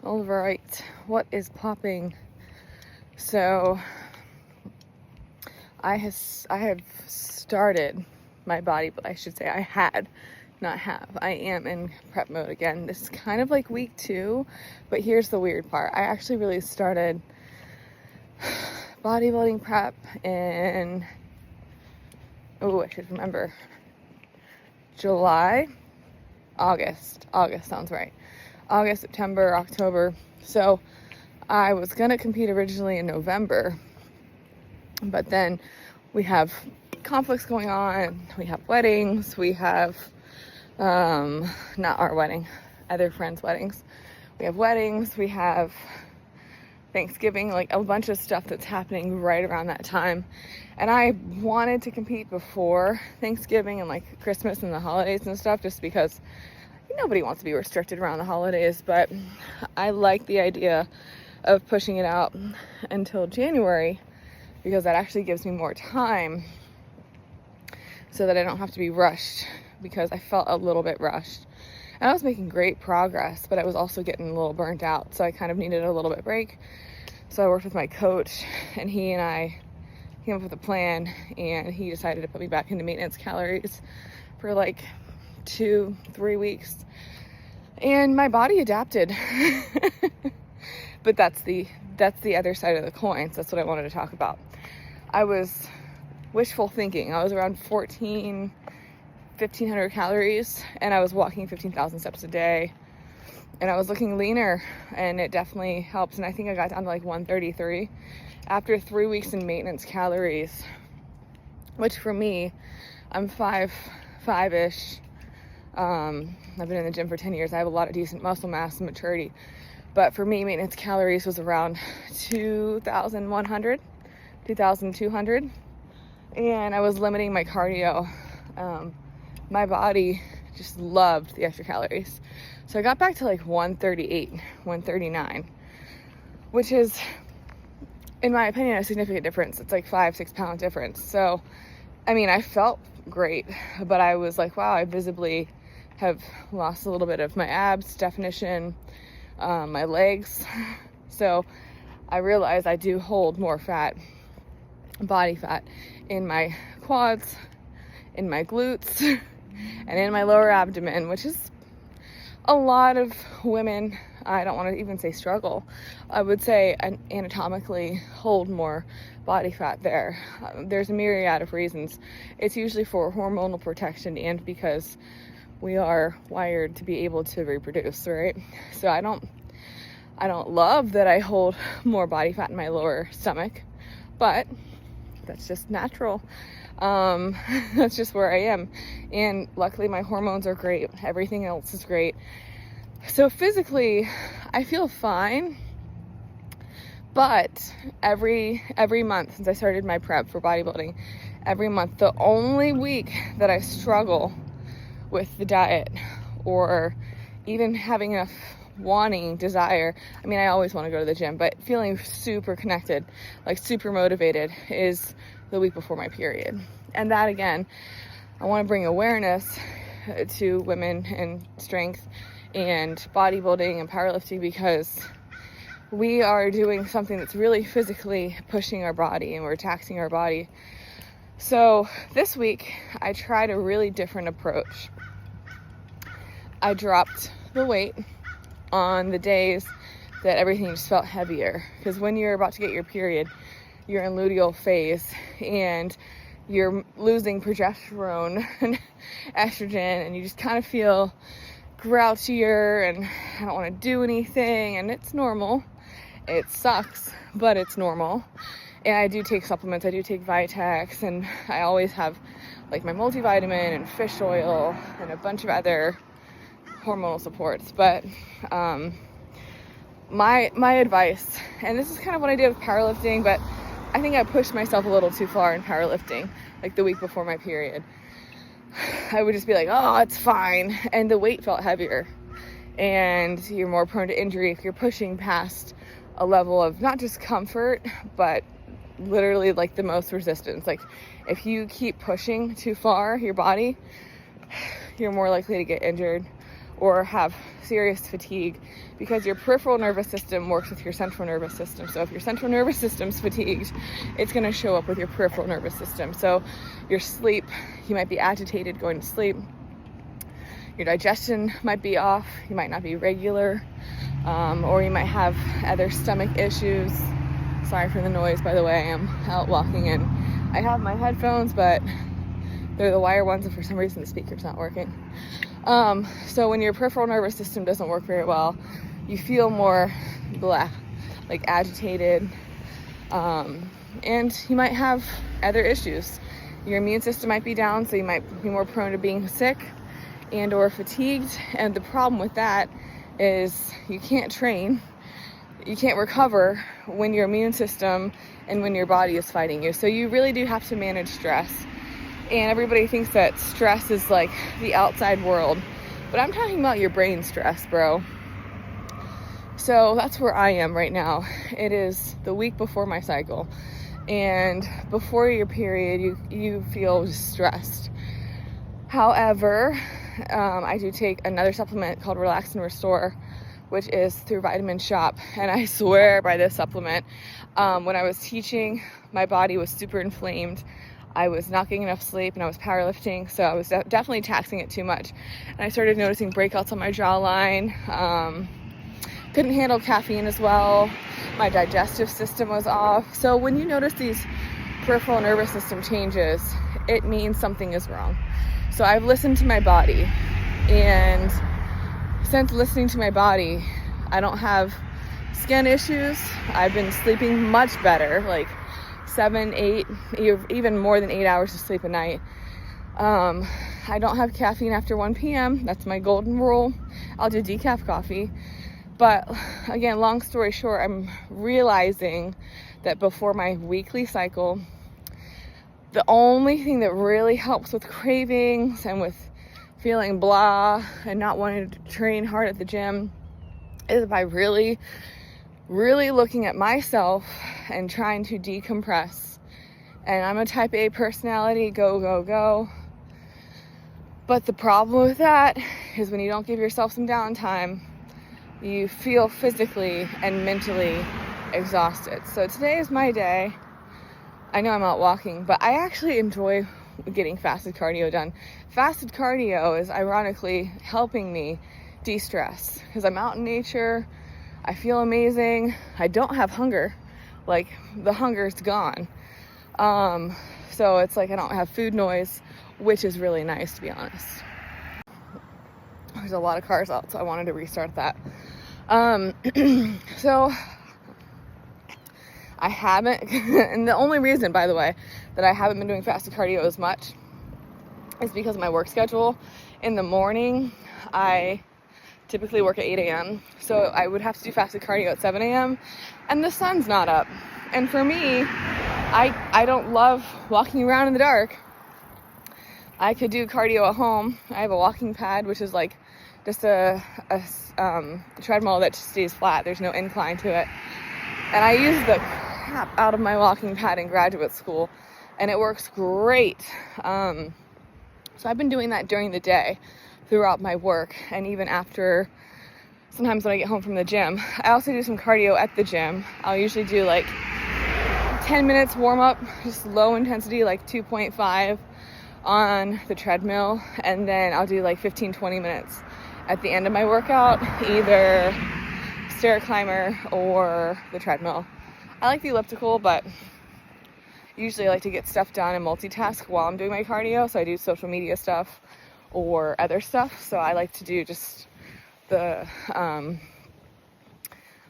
All right, what is popping? So I have started my body, I should say I had, not have. I am in prep mode again. This is kind of like week 2, but here's the weird part. I actually really started bodybuilding prep in, I should remember, August sounds right. August, September, October. So I was gonna compete originally in November, but then we have conflicts going on. We have weddings. We have, not our wedding, other friends' weddings. We have weddings. We have Thanksgiving, like a bunch of stuff that's happening right around that time. And I wanted to compete before Thanksgiving and like Christmas and the holidays and stuff, just because nobody wants to be restricted around the holidays. But I like the idea of pushing it out until January, because that actually gives me more time so that I don't have to be rushed, because I felt a little bit rushed. And I was making great progress, but I was also getting a little burnt out. So I kind of needed a little bit break. So I worked with my coach, and he and I came up with a plan, and he decided to put me back into maintenance calories for like 2-3 weeks. And my body adapted. But that's the other side of the coin. So that's what I wanted to talk about. I was wishful thinking. I was around 1,500 calories, and I was walking 15,000 steps a day, and I was looking leaner, and it definitely helps. And I think I got down to like 133 after 3 weeks in maintenance calories, which for me, I'm 5'5"-ish. I've been in the gym for 10 years. I have a lot of decent muscle mass and maturity, but for me, maintenance calories was around 2,100, 2,200, and I was limiting my cardio. My body just loved the extra calories. So I got back to like 138, 139, which is, in my opinion, a significant difference. It's like 5-6 pound difference. So, I mean, I felt great, but I was like, wow, I visibly have lost a little bit of my abs definition, my legs. So I realized I do hold more fat, body fat, in my quads, in my glutes, and in my lower abdomen, which is a lot of women, I don't want to even say struggle, I would say anatomically hold more body fat there. There's a myriad of reasons. It's usually for hormonal protection and because we are wired to be able to reproduce, right? So I don't love that I hold more body fat in my lower stomach, but that's just natural. That's just where I am. And luckily my hormones are great. Everything else is great. So physically, I feel fine. But every month since I started my prep for bodybuilding, every month, the only week that I struggle with the diet or even having enough desire, I mean, I always want to go to the gym, but feeling super connected, like super motivated, is the week before my period. And that, again, I want to bring awareness to women in strength and bodybuilding and powerlifting, because we are doing something that's really physically pushing our body and we're taxing our body. So this week I tried a really different approach. I dropped the weight on the days that everything just felt heavier, because when you're about to get your period, you're in luteal phase and you're losing progesterone and estrogen, and you just kind of feel grouchier and I don't want to do anything, and it's normal. It sucks, but it's normal. And I do take supplements. I do take Vitex, and I always have like my multivitamin and fish oil and a bunch of other hormonal supports. But my advice, and this is kind of what I did with powerlifting, but I think I pushed myself a little too far in powerlifting, like the week before my period. I would just be like, oh, it's fine. And the weight felt heavier. And you're more prone to injury if you're pushing past a level of not just comfort, but literally like the most resistance. Like if you keep pushing too far your body, you're more likely to get injured or have serious fatigue, because your peripheral nervous system works with your central nervous system. So if your central nervous system's fatigued, it's going to show up with your peripheral nervous system. So your sleep, you might be agitated going to sleep. Your digestion might be off. You might not be regular, or you might have other stomach issues. Sorry for the noise, by the way. I am out walking and I have my headphones, but they're the wire ones, and for some reason the speaker's not working. So when your peripheral nervous system doesn't work very well, you feel more like agitated, and you might have other issues. Your immune system might be down, so you might be more prone to being sick and or fatigued. And the problem with that is you can't train, you can't recover when your immune system and when your body is fighting you. So you really do have to manage stress. And everybody thinks that stress is like the outside world, but I'm talking about your brain stress, bro. So that's where I am right now. It is the week before my cycle, and before your period, you feel stressed. However, I do take another supplement called Relax and Restore, which is through Vitamin Shop, and I swear by this supplement. When I was teaching, my body was super inflamed. I was not getting enough sleep, and I was powerlifting, so I was definitely taxing it too much. And I started noticing breakouts on my jawline. Couldn't handle caffeine as well. My digestive system was off. So when you notice these peripheral nervous system changes, it means something is wrong. So I've listened to my body, and since listening to my body, I don't have skin issues. I've been sleeping much better, like 7, 8, even more than 8 hours of sleep a night. I don't have caffeine after 1 p.m. That's my golden rule. I'll do decaf coffee. But again, long story short, I'm realizing that before my weekly cycle, the only thing that really helps with cravings and with feeling blah and not wanting to train hard at the gym is by really looking at myself and trying to decompress. And I'm a type A personality, go. But the problem with that is when you don't give yourself some downtime, you feel physically and mentally exhausted. So today is my day. I know I'm out walking, but I actually enjoy getting fasted cardio done. Fasted cardio is ironically helping me de-stress because I'm out in nature. I feel amazing. I don't have hunger. Like, the hunger's gone. So it's like I don't have food noise, which is really nice, to be honest. There's a lot of cars out, so I wanted to restart that. So I haven't, and the only reason, by the way, that I haven't been doing fasted cardio as much is because of my work schedule. In the morning, I typically work at 8 a.m. So I would have to do fasted cardio at 7 a.m. and the sun's not up. And for me, I don't love walking around in the dark. I could do cardio at home. I have a walking pad, which is like just a treadmill that just stays flat. There's no incline to it. And I use the crap out of my walking pad in graduate school, and it works great. So I've been doing that during the day throughout my work, and even after, sometimes when I get home from the gym. I also do some cardio at the gym. I'll usually do like 10 minutes warm up, just low intensity, like 2.5 on the treadmill, and then I'll do like 15-20 minutes at the end of my workout, either stair climber or the treadmill. I like the elliptical, but usually I like to get stuff done and multitask while I'm doing my cardio. So I do social media stuff or other stuff. So I like to do just the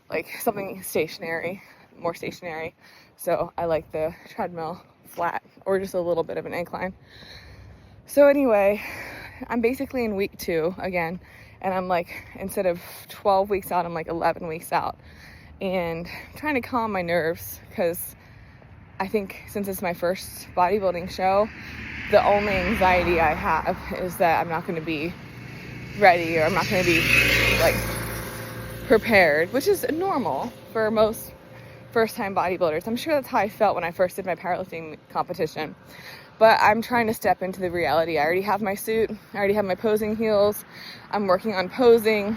like something stationary, more stationary. So I like the treadmill flat or just a little bit of an incline. So anyway, I'm basically in week 2 again, and I'm like, instead of 12 weeks out, I'm like 11 weeks out, and I'm trying to calm my nerves, because I think since it's my first bodybuilding show, the only anxiety I have is that I'm not going to be ready, or I'm not going to be like prepared, which is normal for most first-time bodybuilders. I'm sure that's how I felt when I first did my powerlifting competition. but I'm trying to step into the reality. I already have my suit. I already have my posing heels. I'm working on posing.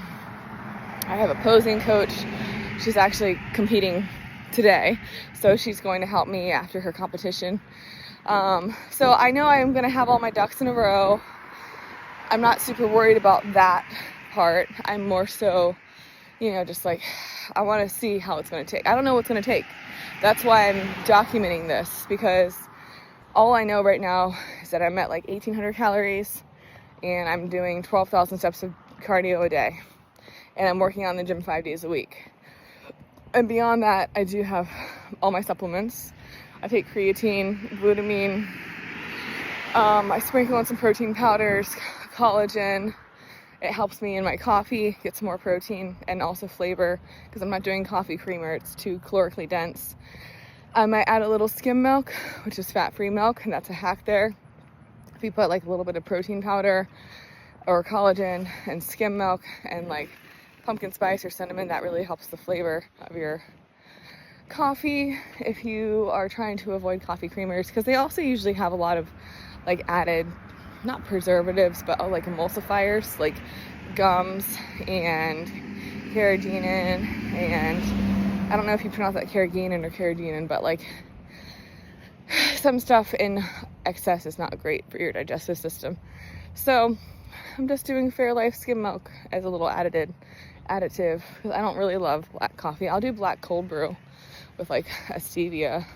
I have a posing coach. She's actually competing today, so she's going to help me after her competition. So I know I'm going to have all my ducks in a row. I'm not super worried about that part. I'm more so, just like, I want to see how it's going to take. I don't know what's going to take. That's why I'm documenting this, because all I know right now is that I'm at like 1,800 calories and I'm doing 12,000 steps of cardio a day. And I'm working on the gym 5 days a week. And beyond that, I do have all my supplements. I take creatine, glutamine. I sprinkle in some protein powders, collagen. It helps me in my coffee, get some more protein and also flavor, because I'm not doing coffee creamer. It's too calorically dense. I might add a little skim milk, which is fat-free milk, and that's a hack there. If you put like a little bit of protein powder or collagen and skim milk and like pumpkin spice or cinnamon, that really helps the flavor of your coffee if you are trying to avoid coffee creamers, because they also usually have a lot of like added, not preservatives, but like emulsifiers like gums and carrageenan, and I don't know if you pronounce that carrageenan or carrageenan, but like some stuff in excess is not great for your digestive system. So I'm just doing Fairlife skim milk as a little additive, because I don't really love black coffee. I'll do black cold brew with like a stevia,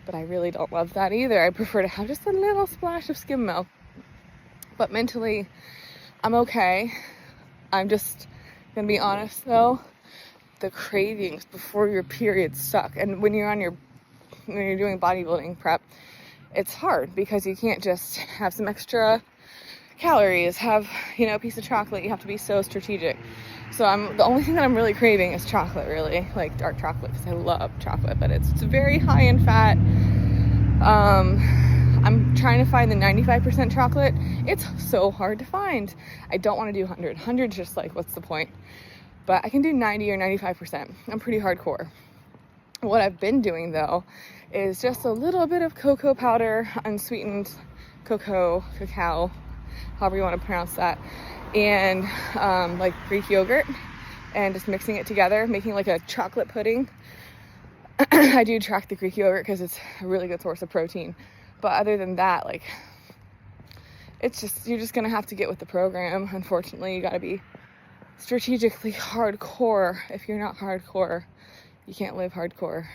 but I really don't love that either. I prefer to have just a little splash of skim milk. But mentally, I'm okay. I'm just gonna be honest though, the cravings before your period suck. And when you're doing bodybuilding prep, it's hard because you can't just have some extra calories, have, a piece of chocolate. You have to be so strategic. So the only thing that I'm really craving is chocolate, really, like dark chocolate, because I love chocolate, but it's very high in fat. I'm trying to find the 95% chocolate. It's so hard to find. I don't want to do 100. 100 is just like, what's the point? But I can do 90 or 95%. I'm pretty hardcore. What I've been doing though is just a little bit of cocoa powder, unsweetened cacao, however you want to pronounce that, and like Greek yogurt, and just mixing it together, making like a chocolate pudding. I do track the Greek yogurt because it's a really good source of protein. But other than that, like, you're just gonna have to get with the program. Unfortunately, you gotta be strategically hardcore. If you're not hardcore, you can't live hardcore,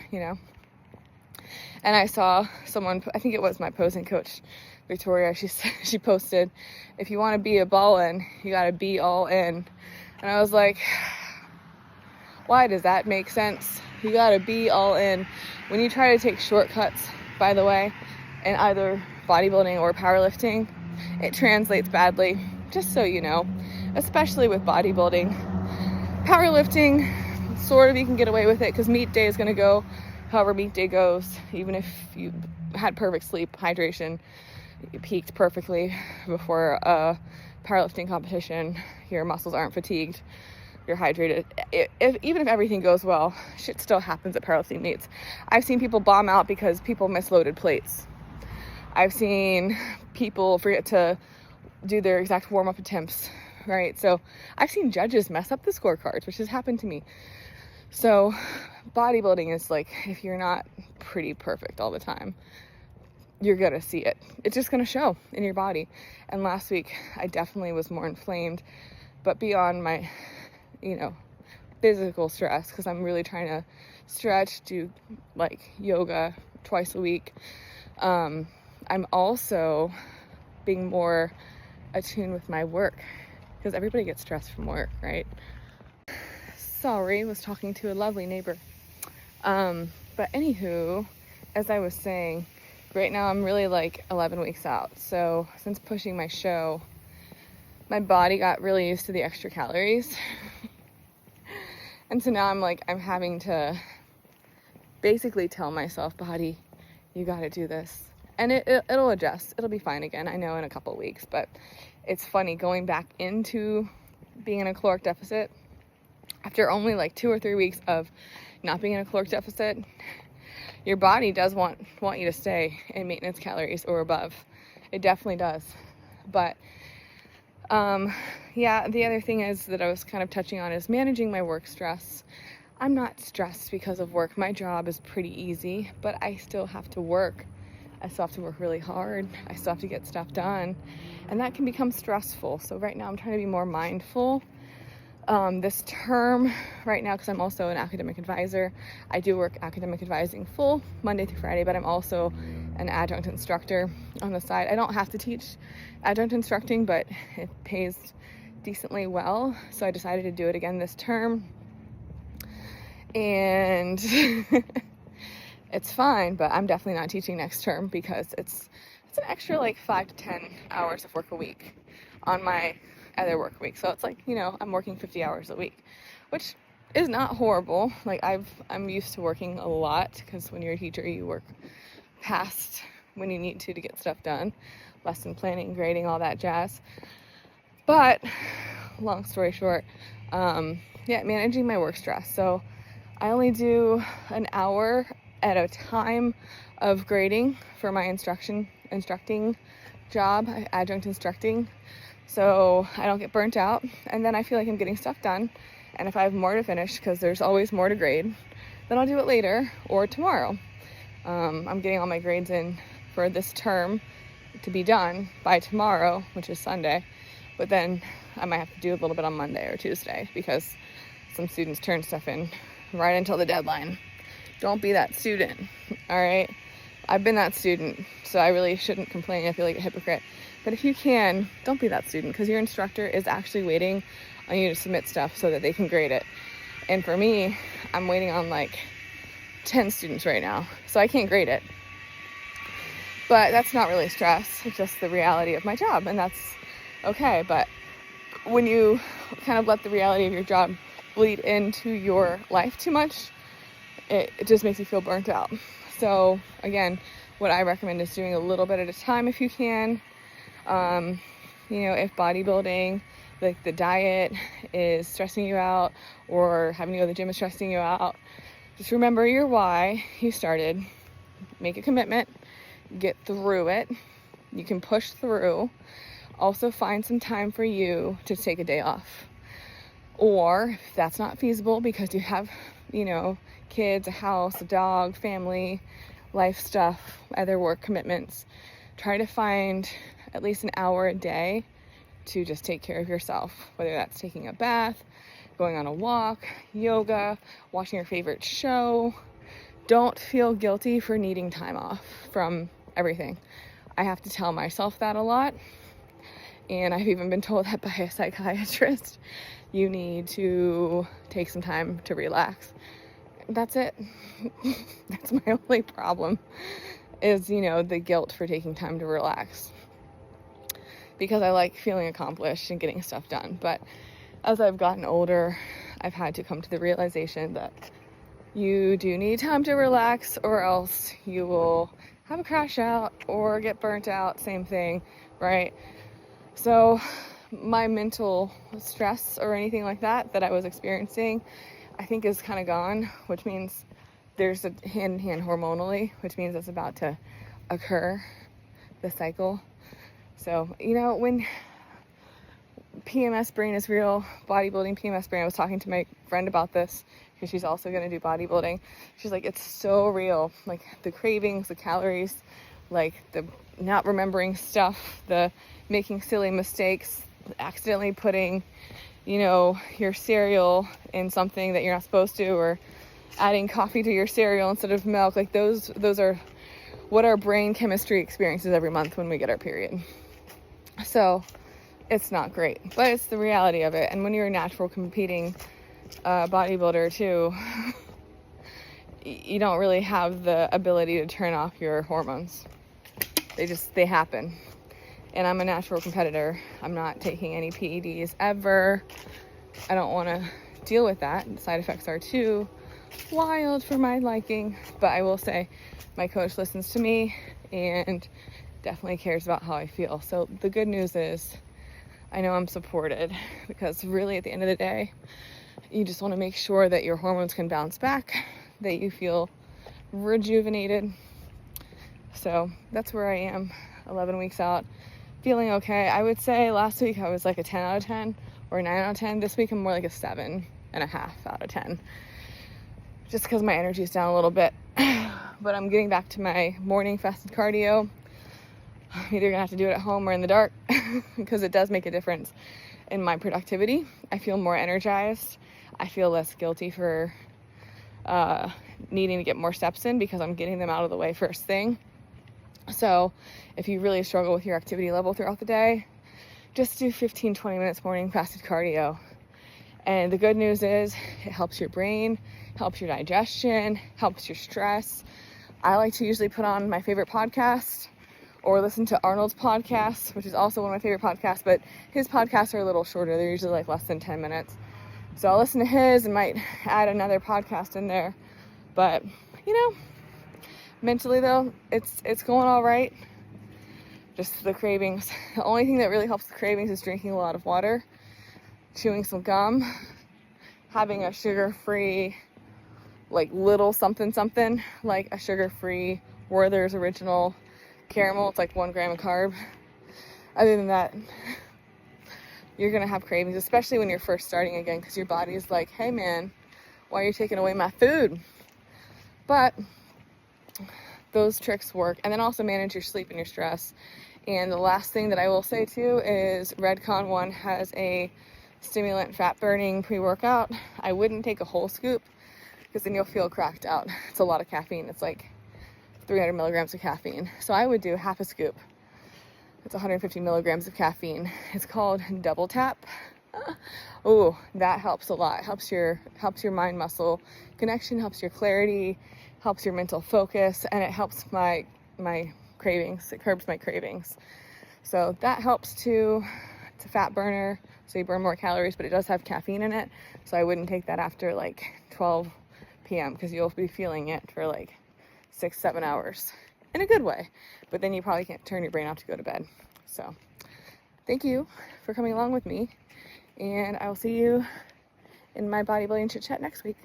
And I saw someone, I think it was my posing coach, Victoria, she posted, if you want to be a ball-in, you got to be all in. And I was like, why does that make sense? You got to be all in. When you try to take shortcuts, by the way, in either bodybuilding or powerlifting, it translates badly, just so you know, especially with bodybuilding. Powerlifting, sort of you can get away with it because meet day is going to go however meet day goes. Even if you had perfect sleep, hydration, you peaked perfectly before a powerlifting competition, your muscles aren't fatigued, you're hydrated. Even if everything goes well, shit still happens at powerlifting meets. I've seen people bomb out because people misloaded plates. I've seen people forget to do their exact warm-up attempts, right? So I've seen judges mess up the scorecards, which has happened to me. So bodybuilding is like, if you're not pretty perfect all the time, you're gonna see it. It's just gonna show in your body. And last week, I definitely was more inflamed, but beyond my, physical stress, because I'm really trying to stretch, do like yoga twice a week. I'm also being more attuned with my work, because everybody gets stressed from work, right? Sorry, was talking to a lovely neighbor. But anywho, as I was saying, right now I'm really like 11 weeks out. So since pushing my show, my body got really used to the extra calories. And so now I'm having to basically tell myself, body, you got to do this. And it'll adjust. It'll be fine again, I know, in a couple weeks. But it's funny going back into being in a caloric deficit after only like 2 or 3 weeks of not being in a caloric deficit. your body does want you to stay in maintenance calories or above. It definitely does. But yeah, the other thing is that I was kind of touching on is managing my work stress. I'm not stressed because of work. My job is pretty easy, but I still have to work. I still have to work really hard. I still have to get stuff done, and that can become stressful. So right now I'm trying to be more mindful. This term right now, because I'm also an academic advisor, I do work academic advising full Monday through Friday, but I'm also an adjunct instructor on the side. I don't have to teach adjunct instructing, but it pays decently well, so I decided to do it again this term. And it's fine, but I'm definitely not teaching next term because it's an extra like 5 to 10 hours of work a week on my other work week. So it's like, I'm working 50 hours a week, which is not horrible. Like I'm used to working a lot, because when you're a teacher, you work past when you need to get stuff done, lesson planning, grading, all that jazz. But long story short, managing my work stress. So I only do an hour at a time of grading for my instructing job, adjunct instructing, so I don't get burnt out, and then I feel like I'm getting stuff done. And if I have more to finish, because there's always more to grade, then I'll do it later or tomorrow. I'm getting all my grades in for this term to be done by tomorrow, which is Sunday, but then I might have to do a little bit on Monday or Tuesday because some students turn stuff in right until the deadline. Don't be that student, all right? I've been that student, so I really shouldn't complain. I feel like a hypocrite. But if you can, don't be that student, because your instructor is actually waiting on you to submit stuff so that they can grade it. And for me, I'm waiting on like 10 students right now, so I can't grade it. But that's not really stress. It's just the reality of my job, and that's okay. But when you kind of let the reality of your job bleed into your life too much, it just makes you feel burnt out. So again, what I recommend is doing a little bit at a time if you can. If bodybuilding, like the diet is stressing you out, or having to go to the gym is stressing you out, just remember your why you started. Make a commitment, get through it. You can push through. Also find some time for you to take a day off. Or if that's not feasible because you have, kids, a house, a dog, family, life stuff, other work commitments, try to find at least an hour a day to just take care of yourself, whether that's taking a bath, going on a walk, yoga, watching your favorite show. Don't feel guilty for needing time off from everything. I have to tell myself that a lot, and I've even been told that by a psychiatrist. You need to take some time to relax. That's it. That's my only problem is, the guilt for taking time to relax, because I like feeling accomplished and getting stuff done. But as I've gotten older, I've had to come to the realization that you do need time to relax, or else you will have a crash out or get burnt out. Same thing, right? So my mental stress or anything like that I was experiencing, I think is kind of gone, which means there's a hand-in-hand hormonally, which means it's about to occur, the cycle. So, when PMS brain is real, bodybuilding PMS brain, I was talking to my friend about this because she's also going to do bodybuilding. She's like, it's so real. Like the cravings, the calories, like the not remembering stuff, the making silly mistakes, accidentally putting, your cereal in something that you're not supposed to, or adding coffee to your cereal instead of milk. Like those are what our brain chemistry experiences every month when we get our period. So it's not great, but it's the reality of it. And when you're a natural competing bodybuilder too, you don't really have the ability to turn off your hormones. They happen. And I'm a natural competitor. I'm not taking any PEDs ever. I don't want to deal with that. The side effects are too wild for my liking. But I will say my coach listens to me and definitely cares about how I feel. So the good news is I know I'm supported, because really at the end of the day, you just want to make sure that your hormones can bounce back, that you feel rejuvenated. So that's where I am 11 weeks out, feeling okay. I would say last week I was like a 10 out of 10 or a 9 out of 10. This week I'm more like a 7.5 out of 10, just because my energy is down a little bit. But I'm getting back to my morning fasted cardio. I'm either gonna have to do it at home or in the dark because it does make a difference in my productivity. I feel more energized. I feel less guilty for needing to get more steps in because I'm getting them out of the way first thing. So if you really struggle with your activity level throughout the day, just do 15-20 minutes morning fasted cardio. And the good news is it helps your brain, helps your digestion, helps your stress. I like to usually put on my favorite podcast or listen to Arnold's podcast, which is also one of my favorite podcasts, but his podcasts are a little shorter. They're usually like less than 10 minutes. So I'll listen to his and might add another podcast in there. But, you know, mentally though, it's going all right. Just the cravings. The only thing that really helps the cravings is drinking a lot of water, chewing some gum, having a sugar-free, like little something, like a sugar-free Werther's Original Caramel. It's like 1 gram of carb. Other than that, you're gonna have cravings, especially when you're first starting again, because your body is like, hey man, why are you taking away my food? But those tricks work. And then also manage your sleep and your stress. And the last thing that I will say too is Redcon 1 has a stimulant fat burning pre-workout. I wouldn't take a whole scoop because then you'll feel cracked out. It's a lot of caffeine. It's like 300 milligrams of caffeine. So I would do half a scoop. It's 150 milligrams of caffeine. It's called Double Tap. Oh, that helps a lot. Helps your mind muscle connection, helps your clarity, helps your mental focus, and it helps my cravings. It curbs my cravings. So that helps to fat burner. So you burn more calories, but it does have caffeine in it. So I wouldn't take that after like 12 p.m. because you'll be feeling it for like 6-7 hours in a good way. But then you probably can't turn your brain off to go to bed. So thank you for coming along with me. And I will see you in my bodybuilding chit chat next week.